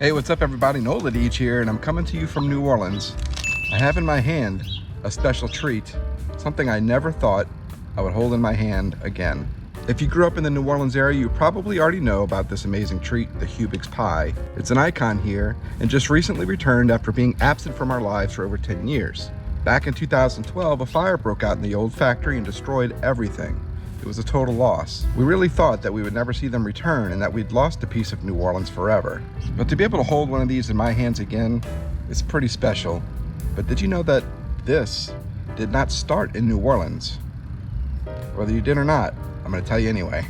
Hey, what's up everybody? Nola Deach here, and I'm coming to you from New Orleans. I have in my hand a special treat, something I never thought I would hold in my hand again. If you grew up in the New Orleans area, you probably already know about this amazing treat, the Hubig's pie. It's an icon here, and just recently returned after being absent from our lives for over 10 years. Back in 2012, a fire broke out in the old factory and destroyed everything. It was a total loss. We really thought that we would never see them return and that we'd lost a piece of New Orleans forever. But to be able to hold one of these in my hands again is pretty special. But did you know that this did not start in New Orleans? Whether you did or not, I'm going to tell you anyway.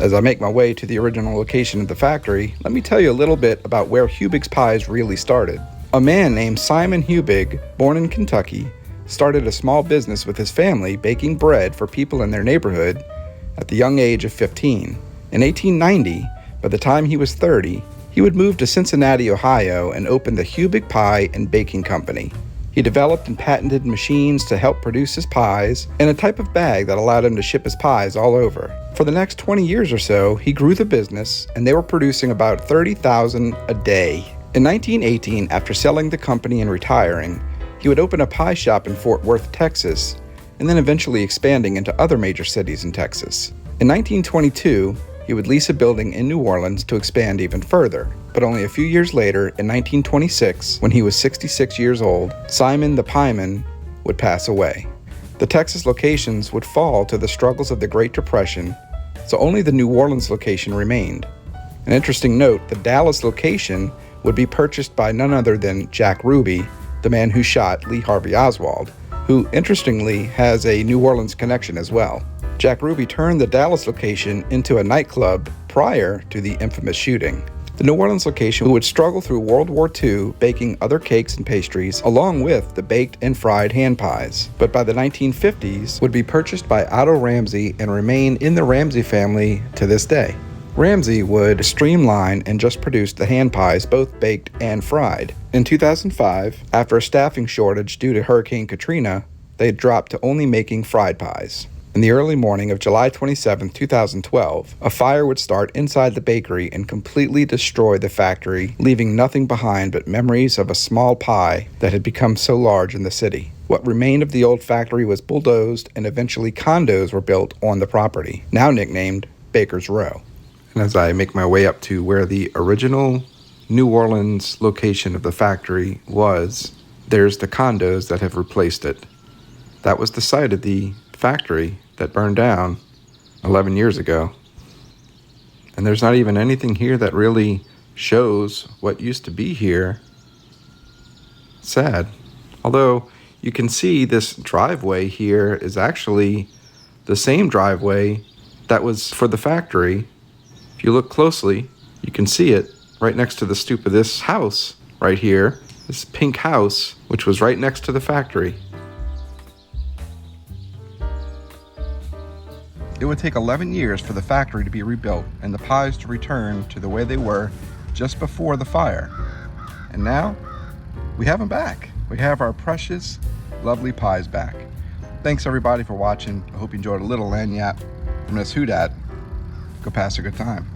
As I make my way to the original location of the factory, let me tell you a little bit about where Hubig's pies really started. A man named Simon Hubig, born in Kentucky, started a small business with his family baking bread for people in their neighborhood at the young age of 15. In 1890, by the time he was 30, he would move to Cincinnati, Ohio and open the Hubig Pie and Baking Company. He developed and patented machines to help produce his pies and a type of bag that allowed him to ship his pies all over. For the next 20 years or so, he grew the business and they were producing about 30,000 a day. In 1918, after selling the company and retiring, he would open a pie shop in Fort Worth, Texas, and then eventually expanding into other major cities in Texas. In 1922, he would lease a building in New Orleans to expand even further. But only a few years later, in 1926, when he was 66 years old, Simon the Pieman would pass away. The Texas locations would fall to the struggles of the Great Depression, so only the New Orleans location remained. An interesting note, the Dallas location would be purchased by none other than Jack Ruby, the man who shot Lee Harvey Oswald, who interestingly has a New Orleans connection as well. Jack Ruby turned the Dallas location into a nightclub prior to the infamous shooting. The New Orleans location would struggle through World War II, baking other cakes and pastries, along with the baked and fried hand pies. But by the 1950s, would be purchased by Otto Ramsey and remain in the Ramsey family to this day. Ramsey would streamline and just produce the hand pies, both baked and fried. In 2005, after a staffing shortage due to Hurricane Katrina, they dropped to only making fried pies. In the early morning of July 27, 2012, a fire would start inside the bakery and completely destroy the factory, leaving nothing behind but memories of a small pie that had become so large in the city. What remained of the old factory was bulldozed, and eventually condos were built on the property, now nicknamed Baker's Row. And as I make my way up to where the original New Orleans location of the factory was, there's the condos that have replaced it. That was the site of the factory that burned down 11 years ago. And there's not even anything here that really shows what used to be here. Sad. Although you can see this driveway here is actually the same driveway that was for the factory. If you look closely, you can see it right next to the stoop of this house right here, this pink house, which was right next to the factory. It would take 11 years for the factory to be rebuilt and the pies to return to the way they were just before the fire. And now, we have them back. We have our precious, lovely pies back. Thanks everybody for watching. I hope you enjoyed a little lagniappe from this Who Dat. Go pass a good time.